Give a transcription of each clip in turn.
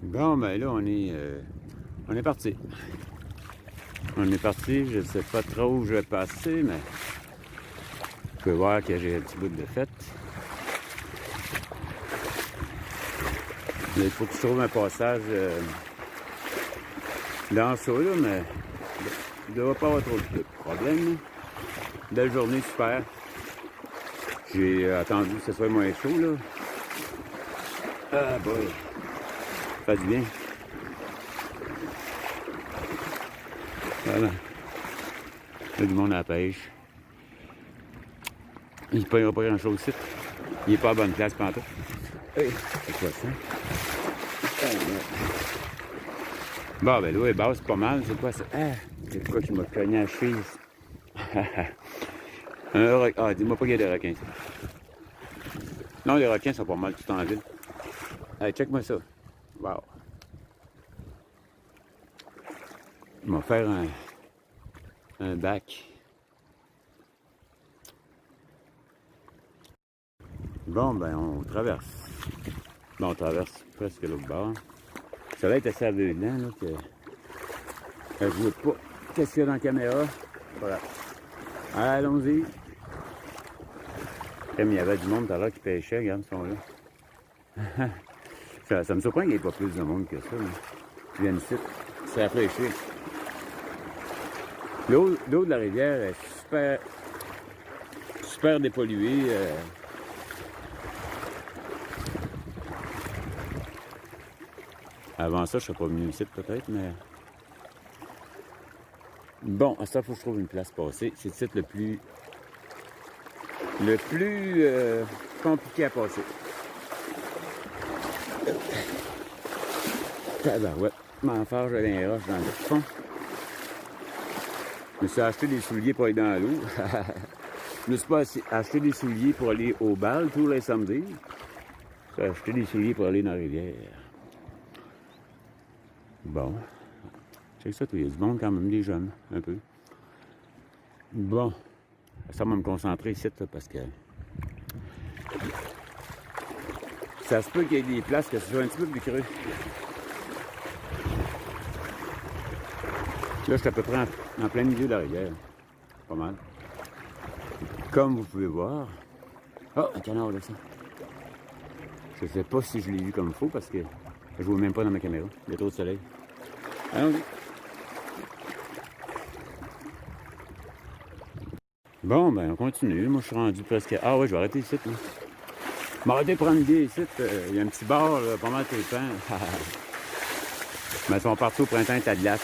Bon, ben là, on est parti. On est parti, je sais pas trop où je vais passer, mais je peux voir que j'ai un petit bout de fête. Mais il faut que je trouve un passage dans ça, là, mais il ne devrait pas avoir trop de problème. Belle journée, super. J'ai attendu que ce soit moins chaud, là. Ah, boy. Ça fait du bien. Voilà. Il y a du monde à la pêche. Il ne payera pas grand-chose ici. Il n'est pas à bonne place pantoute. Hey, c'est quoi ça? Bon, ben l'eau est basse, pas mal. C'est quoi ça? Ah, c'est quoi qui m'a cogné à la cheville? Un requin. Ah, dis-moi pas qu'il y a des requins ici. Non, les requins sont pas mal tout en ville. Hey, check-moi ça. Wow. Il m'a fait un bac. Bon, ben, on traverse. Bon, on traverse presque l'autre bord. Ça va être assez aveuglant, là, que je ne vois pas qu'est-ce qu'il y a dans la caméra. Voilà. Allons-y. Comme il y avait du monde tout à l'heure qui pêchait, regarde, ils sont là. ça me surprend qu'il n'y ait pas plus de monde que ça. Qui viennent ici. C'est rafraîchi. L'eau de la rivière est super dépolluée. Avant ça, je ne serais pas venu ici peut-être, mais... Bon, à ça, il faut que je trouve une place passée. C'est le site le plus compliqué à passer. Tabarouette. M'en faire, j'avais un roche dans le fond. Je me suis acheté des souliers pour aller dans l'eau. Je me suis pas acheté des souliers pour aller au bal tous les samedis. J'ai acheté des souliers pour aller dans la rivière. Bon. Check ça, il y a du monde quand même, des jeunes, un peu. Bon. Ça va me concentrer ici, là, parce que... Ça se peut qu'il y ait des places que ce soit un petit peu plus creux. Là, je suis à peu près en plein milieu de la rivière. Pas mal. Comme vous pouvez voir. Oh, un canard là, ça. Je sais pas si je l'ai vu comme il faut parce que je ne vois même pas dans ma caméra. Il y a trop de soleil. Allons-y. Bon, ben, on continue. Moi, je suis rendu presque... Ah ouais, je vais arrêter ici, là. Je vais arrêter de prendre une bière ici. Il y a un petit bar, là, pas mal tout le temps. Mais ils sont partis au printemps, t'as de glace.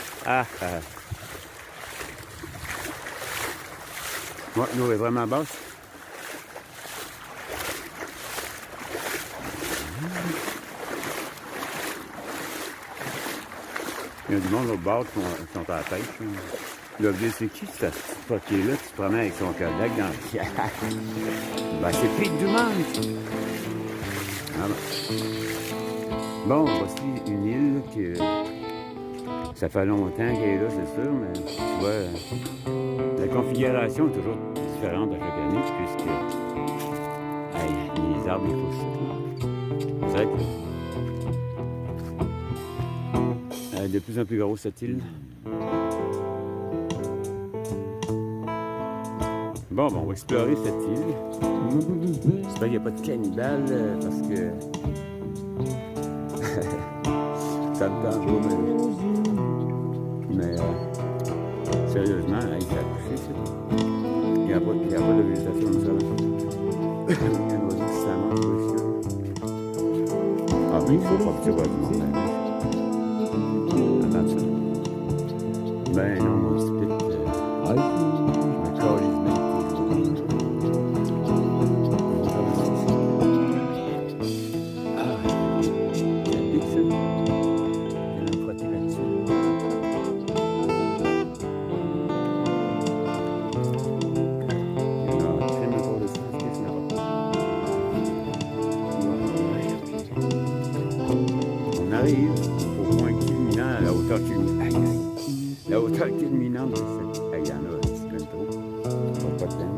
Ouais, l'eau est vraiment basse. Il y a du monde au bord qui sont à la pêche. Là, c'est qui ce fucké-là qui se promène avec son collègue dans le ciel? Ben, c'est Pete Dumont! Ah bon, voici une île que ça fait longtemps qu'elle est là, c'est sûr, mais tu vois, la configuration est toujours différente à chaque année, puisque les arbres, il faut ça. C'est vrai que de plus en plus gros cette île. Bon, on va explorer cette île. J'espère qu'il n'y a pas de cannibales parce que ça me tente pas, mais sérieusement, ça a couché, ça. Il n'y a pas de végétation comme ça. Il y a un oiseau qui s'amuse aussi. Ah, puis il ne faut pas que tu vois du monde. Attends ça. Ben non, mon petit pit. Je me calise bien. Au point culminant à la hauteur culminante. La hauteur culminante, c'est... Il y en a un petit peu trop. Pas de temps.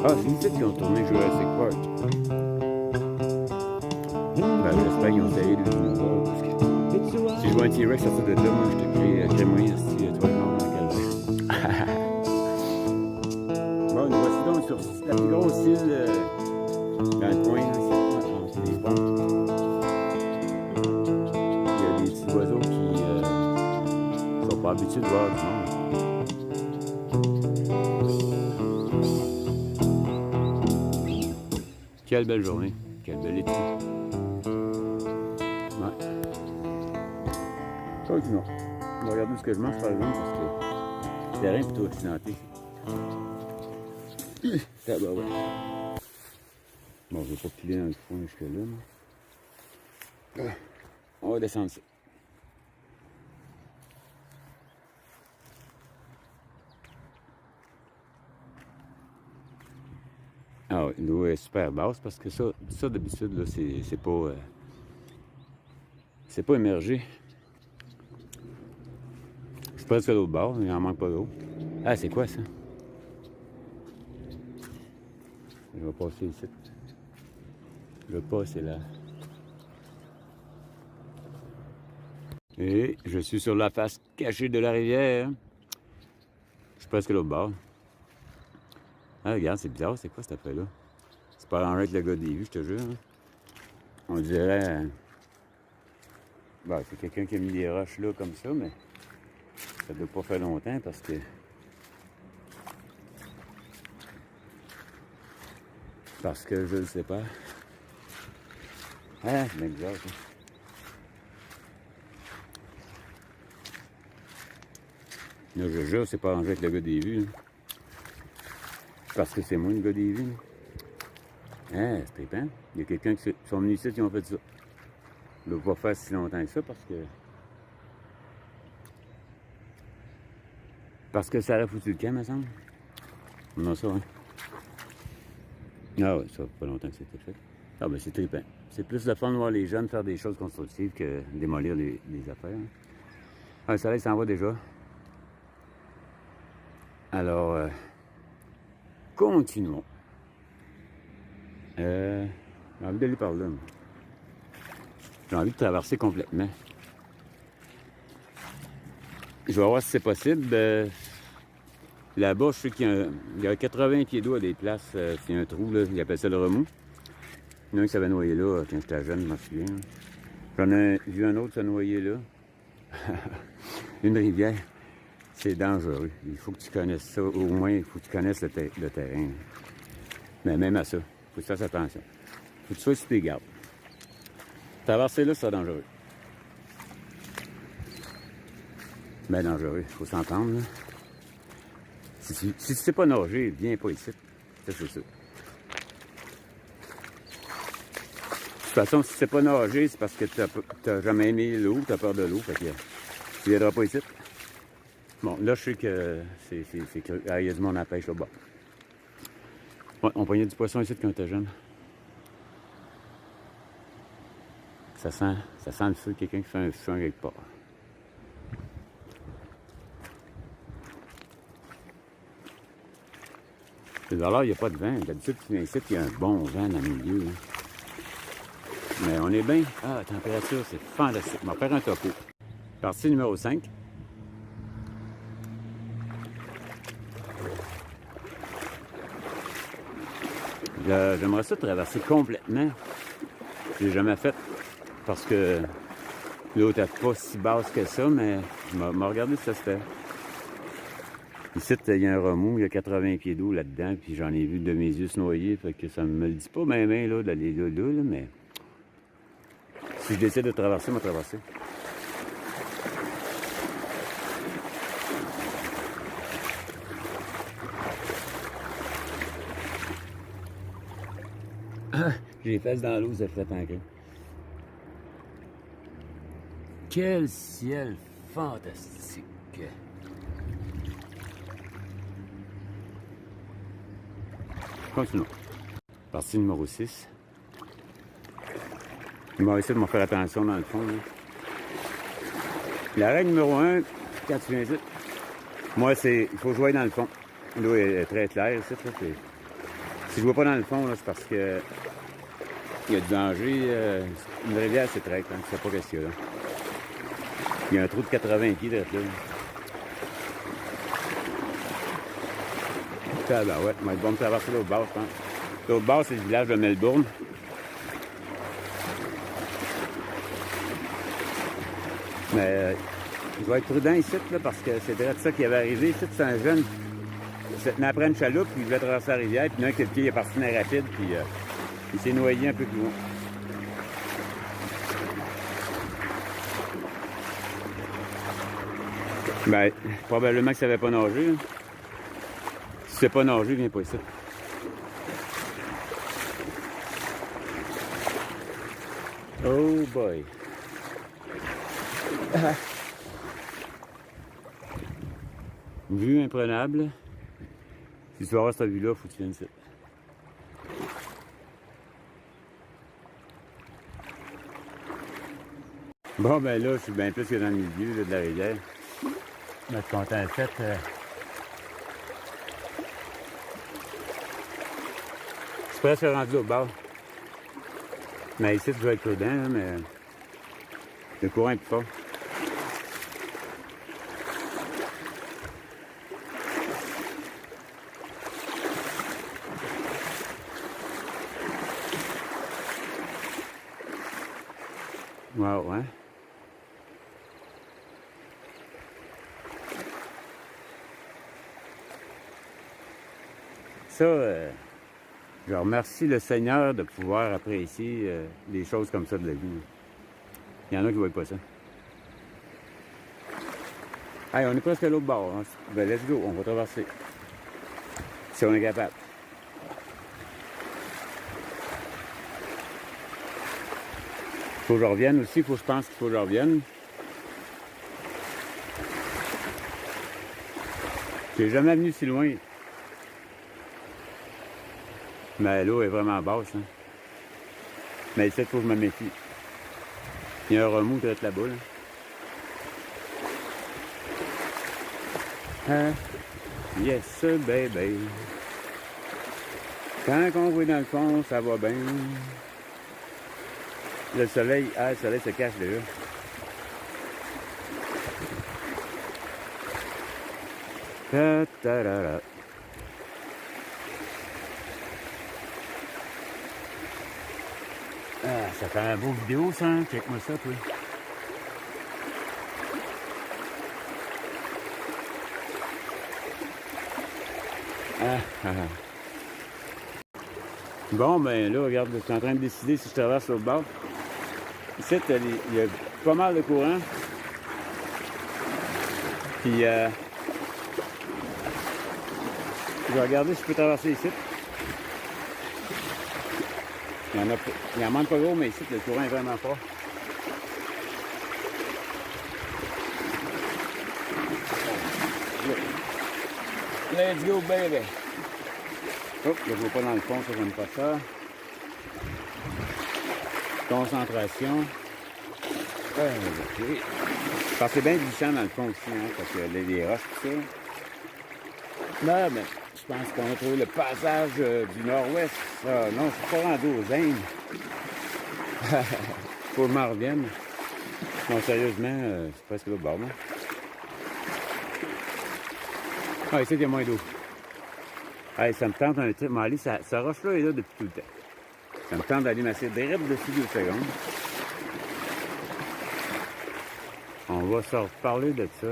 Ah, c'est ici qu'ils ont tourné Jurassic Park. j'espère qu'ils ont essayé de dinosaures. Parce que si je vois un T-Rex sortir de là, moi je te crée-moi toi non dans quel. Bon, nous voici donc sur la plus grosse île dans le coin, là, c'est des ponts. Il y a des petits oiseaux qui sont pas habitués de voir du monde. Quelle belle journée, quelle belle été. Ouais. Continuons. On va regarder ce que je mange par exemple parce que c'est rien plutôt accidenté. Ah bah ouais. Bon, je vais pas piler dans le fond jusque là. Mais... on va descendre ça. Ah oui, l'eau est super basse parce que ça d'habitude, là, c'est pas émergé. C'est presque l'autre bord, il n'en manque pas d'eau. Ah, c'est quoi ça? Je vais passer ici. Je vais passer là. Et je suis sur la face cachée de la rivière. C'est presque l'autre bord. Ah, regarde, c'est bizarre, c'est quoi cette affaire-là? C'est pas arrangé avec le gars des vues, je te jure. Hein? On dirait... bah, c'est quelqu'un qui a mis des roches là comme ça, mais ça doit pas faire longtemps parce que... je ne sais pas. Ah, c'est bien bizarre, ça. Là, je jure, c'est pas arrangé avec le gars des vues. Hein? Parce que c'est moi le gars des vues. Ah, c'est trippant. Il y a quelqu'un qui sont venus ici qui ont fait ça. Il ne doit pas faire si longtemps que ça parce que ça aurait foutu le camp, me semble. Non, ça, hein. Ah ouais, ça fait pas longtemps que c'était fait. Ah ben c'est trippant. C'est plus le fun de voir les jeunes faire des choses constructives que démolir les affaires. Hein. Ah, le soleil s'en va déjà. Alors, continuons. J'ai envie d'aller par là. J'ai envie de traverser complètement. Je vais voir si c'est possible. Là-bas, je sais qu'il y a 80 pieds d'eau à des places. C'est un trou, là. Ils appellent ça le remous. Il y en a un qui s'avait noyé là quand j'étais jeune, je m'en souviens. J'en ai vu un autre se noyer là. Une rivière. C'est dangereux. Il faut que tu connaisses ça. Au moins, il faut que tu connaisses le terrain. Mais même à ça, il faut que tu fasses attention. Il faut que tu sois sur tes gardes. Traverser là, c'est dangereux. Ben dangereux, il faut s'entendre. Là. Si tu sais pas nager, viens pas ici. Ça, c'est ça. De toute façon, si tu sais pas nager, c'est parce que t'as jamais aimé l'eau, t'as peur de l'eau. Fait que tu viendras pas ici. Bon, là, je sais que c'est creux. Ah, il y a du monde à la pêche là-bas. Ouais, on pognait du poisson ici quand on était jeune. Ça sent le feu, quelqu'un qui fait un feu quelque part. Alors, il n'y a pas de vent. D'habitude, tu viens ici, il y a un bon vent dans le milieu. Hein. Mais on est bien. Ah, la température, c'est fantastique. On va faire un topo. Partie numéro 5. J'aimerais ça traverser complètement. Je l'ai jamais fait parce que l'eau n'était pas si basse que ça, mais je m'ai regardé si ça se fait. Ici, il y a un remous, il y a 80 pieds d'eau là-dedans, puis j'en ai vu de mes yeux se noyer, fait que ça me le dit pas même là, d'aller là, mais si je décide de traverser, je vais traverser. J'ai les fesses dans l'eau, ça fait tant que. Quel ciel fantastique! Continuons. Partie numéro 6. Il m'a essayé de me faire attention dans le fond. Là. La règle numéro 1, quand tu viens ici, moi, il faut jouer dans le fond. L'eau est très claire ici. Là, si je vois pas dans le fond, c'est parce que Il y a du danger. Une rivière, c'est très hein, c'est pas qu'est-ce qu'il y a là. Il y a un trou de 80 pieds d'être là. Ben ouais, on va me traverser l'autre bord, je pense. L'autre bord, c'est le village de Melbourne. Mais je vais être prudent ici, là, parce que c'est direct ça qui avait arrivé. Ici, c'est un jeune qui se tenait après une chaloupe, puis il devait traverser la rivière, puis d'un quelqu'un est parti dans la rapide, puis il s'est noyé un peu plus loin. Ben, probablement que ça savait pas nager. Là. Si c'est pas nager, viens pas ici. Oh boy. Une vue imprenable. Si tu vas avoir cette vue-là, faut que tu viennes ici. Bon, ben là, je suis bien plus que dans le milieu là, de la rivière. Je suis content de fait. Je suis presque rendu au bord. Mais ici, je vais être prudent, hein, mais le courant est plus fort. Wow, hein? Ça, je remercie le Seigneur de pouvoir apprécier des choses comme ça de la vie. Il y en a qui ne voient pas ça. Hey, on est presque à l'autre bord. Hein? Ben, let's go, on va traverser. Si on est capable. Faut que je revienne aussi, faut que je pense qu'il faut que je revienne. J'ai jamais venu si loin. Mais l'eau est vraiment basse. Hein? Mais ici, il faut que je me méfie. Il y a un remous direct là-bas. Là. Ah, yes, baby. Quand on voit dans le fond, ça va bien. Le soleil se cache déjà. Ta-ta-ra-ra. Ah, ça fait un beau vidéo, ça. Hein? Check-moi ça, toi. Bon, ben là, regarde, je suis en train de décider si je traverse l'autre bord. Ici, il y a pas mal de courant. Puis, je vais regarder si je peux traverser ici. Il en manque pas gros, mais ici, le courant est vraiment fort. Let's go, baby! Oh, je ne vois pas dans le fond, ça, j'aime pas ça. Concentration. Ok. Parce que c'est bien glissant dans le fond aussi, hein, parce qu'il y a des roches, tout ça. Là, ben, je pense qu'on a trouvé le passage du nord-ouest. Ah, non, je suis pas rendu aux Indes. Faut que je m'en revienne. Non, sérieusement, c'est presque l'autre bord, non? Ah, ici, il y a moins d'eau. Hey, ça me tente un truc. Mais allez, ça roche-là est là depuis tout le temps. Ça me tente d'aller m'asseoir direct dessus 2 secondes. On va se reparler de ça.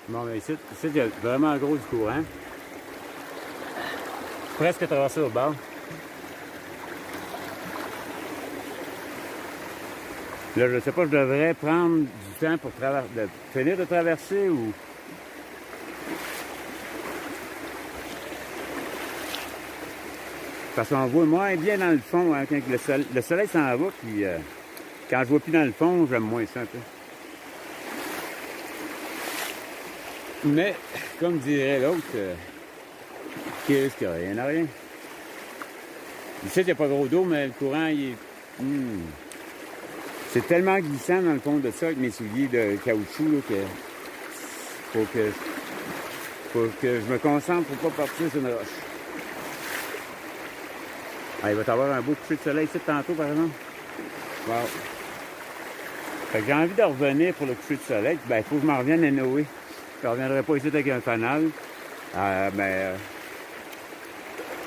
Bon, ben ici, il y a vraiment gros du courant. Presque traversé au bord. Là, je sais pas, je devrais prendre du temps pour finir de traverser ou... Parce qu'on voit moins bien dans le fond, hein, quand le soleil s'en va, puis quand je vois plus dans le fond, j'aime moins ça un peu. Mais, comme dirait l'autre, qui risque rien à rien. Ici, il n'y a pas gros d'eau, mais le courant, il est... C'est tellement glissant dans le fond de ça avec mes souliers de caoutchouc là, que faut que je me concentre pour pas partir sur une roche. Ah, il va t'avoir un beau coucher de soleil ici tantôt, par exemple. Wow. Fait que j'ai envie de revenir pour le coucher de soleil. Ben, il faut que je m'en revienne à Noé. Je ne reviendrai pas ici avec un fanal.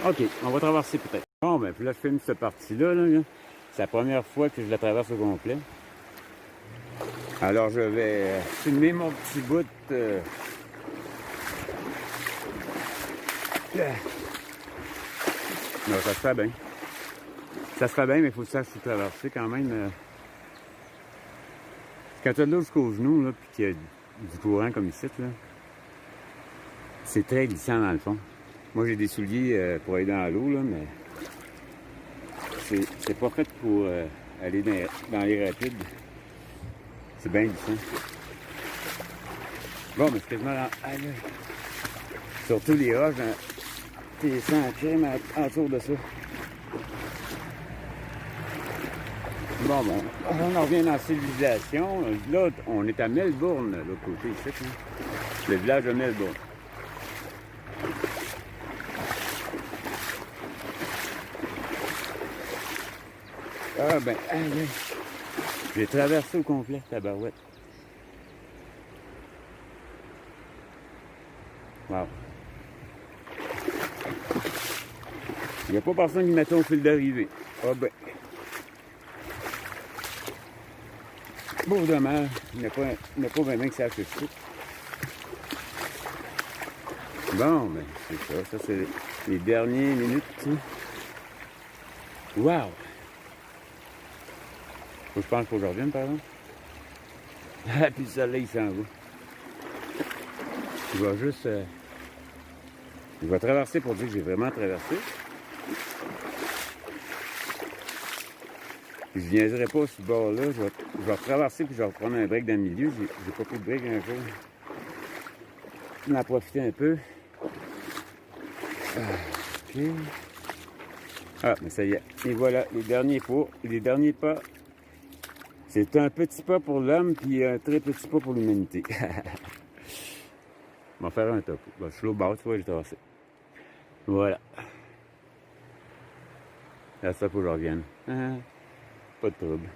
OK, on va traverser peut-être. Bon, ben, puis là, je filme cette partie-là. Là. C'est la première fois que je la traverse au complet. Alors, je vais filmer mon petit bout. Non, ça se fait bien. Ça se fait bien, mais il faut que ça se traverser quand même. Quand tu as de l'eau jusqu'aux genoux, là, puis qu'il y a du courant comme ici, là, c'est très glissant dans le fond. Moi, j'ai des souliers pour aller dans l'eau, là, mais c'est pas fait pour aller dans les rapides. C'est bien glissant. Bon, mais c'est quasiment dans... Surtout les roches, t'es sans crème autour de ça. Bon, on en revient dans la civilisation. Là, on est à Melbourne, l'autre côté ici. Hein? Le village de Melbourne. Ah ben, allez. J'ai traversé au complet, tabarouette. Wow. Il n'y a pas personne qui m'attend au fil d'arrivée. Ah ben. Beau dommage, il n'y a pas vraiment que ça fait tout. Bon, ben, c'est ça. Ça, c'est les dernières minutes. Wow! Faut que je pense qu'il faut que je revienne, par exemple. Ah, puis le soleil s'en va. Je vais juste... je vais traverser pour dire que j'ai vraiment traversé. Puis je niaiserai pas sur ce bord-là. Je vais traverser puis je vais reprendre un break dans le milieu. J'ai pas pris de break un jour. Je vais en profiter un peu. OK. Ah, mais ça y est. Et voilà, les derniers pas. C'est un petit pas pour l'homme, puis un très petit pas pour l'humanité. On va faire un top. Bon, je suis là au bas, tu vois, j'ai traversé. Voilà. Là, ça, faut que je revienne. Pas de trouble.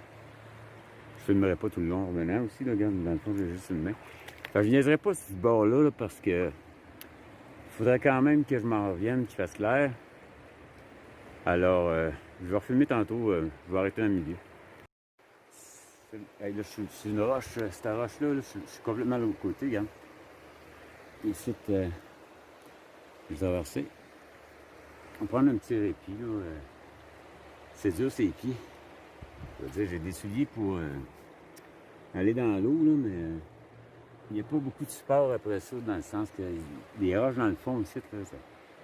Je filmerai pas tout le long en revenant aussi, là, regarde, dans le fond, j'ai juste une main. Enfin, je niaiserai pas sur ce bord-là, là, parce que il faudrait quand même que je m'en revienne, qu'il fasse clair. Alors, je vais refilmer tantôt, je vais arrêter dans le milieu. Hey, là, je suis sur une roche, cette roche-là, je suis complètement de l'autre côté, regarde. Ici, je vais traverser. On va prendre un petit répit, là. C'est dur, ces pieds. Je veux dire, j'ai des souliers pour aller dans l'eau, là, mais il n'y a pas beaucoup de support après ça, dans le sens que les roches dans le fond ici, là,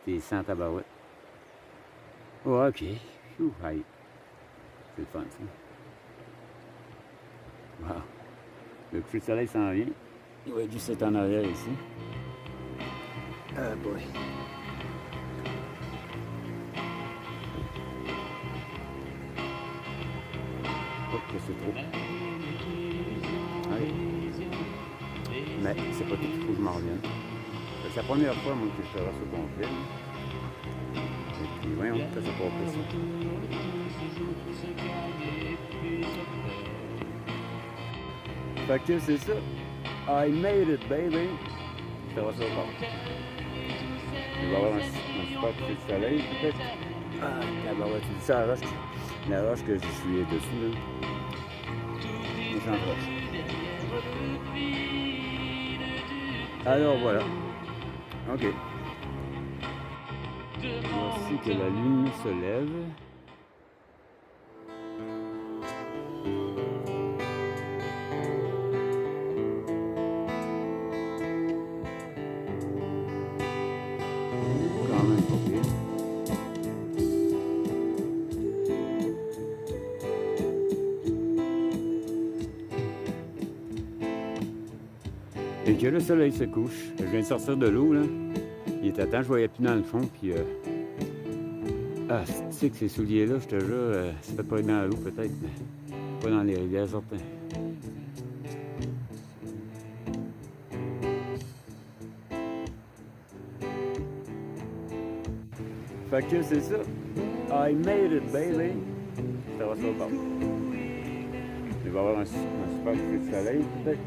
t'es sans tabarouette. Oh, OK. Aïe. C'est le fun, ça. Wow. Le coucher de soleil s'en vient. Il va juste être en arrière ici. Ah, boy. Oh, c'est trop. Allez. Mais c'est pas tout, il faut que je m'en revienne. C'est la première fois, moi, que je traverse au complet. Et puis, voyons, ça c'est pas possible. Fait que c'est ça. I made it, baby. Je traverse au complet. Il va y avoir un super coucher de soleil, peut-être. Ah, tabarouette, tu dis ça, la roche que je suis dessus, là. Méchante roche. Alors voilà. OK. Voici que la lune se lève. Quand même pas pire. Et que le soleil se couche. Je viens de sortir de l'eau, là. Il était temps, je voyais plus dans le fond, puis... Ah, tu sais que ces souliers-là, je te jure, c'est fait pas être dans l'eau, peut-être, mais pas dans les rivières, certains. Fait que c'est ça. I made it, baby! Ça va sur le bord. Il va y avoir un super coup de soleil, peut-être.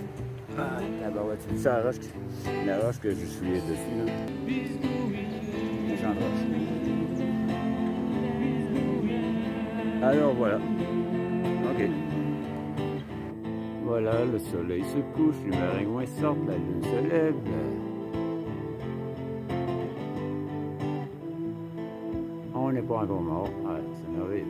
Ah, tabarouette, c'est ça la roche que je suis dessus, là. Méchante roche. Alors voilà. OK. Voilà, le soleil se couche, les maringouins sortent, la lune se lève. On n'est pas encore mort. Ah, c'est merveilleux.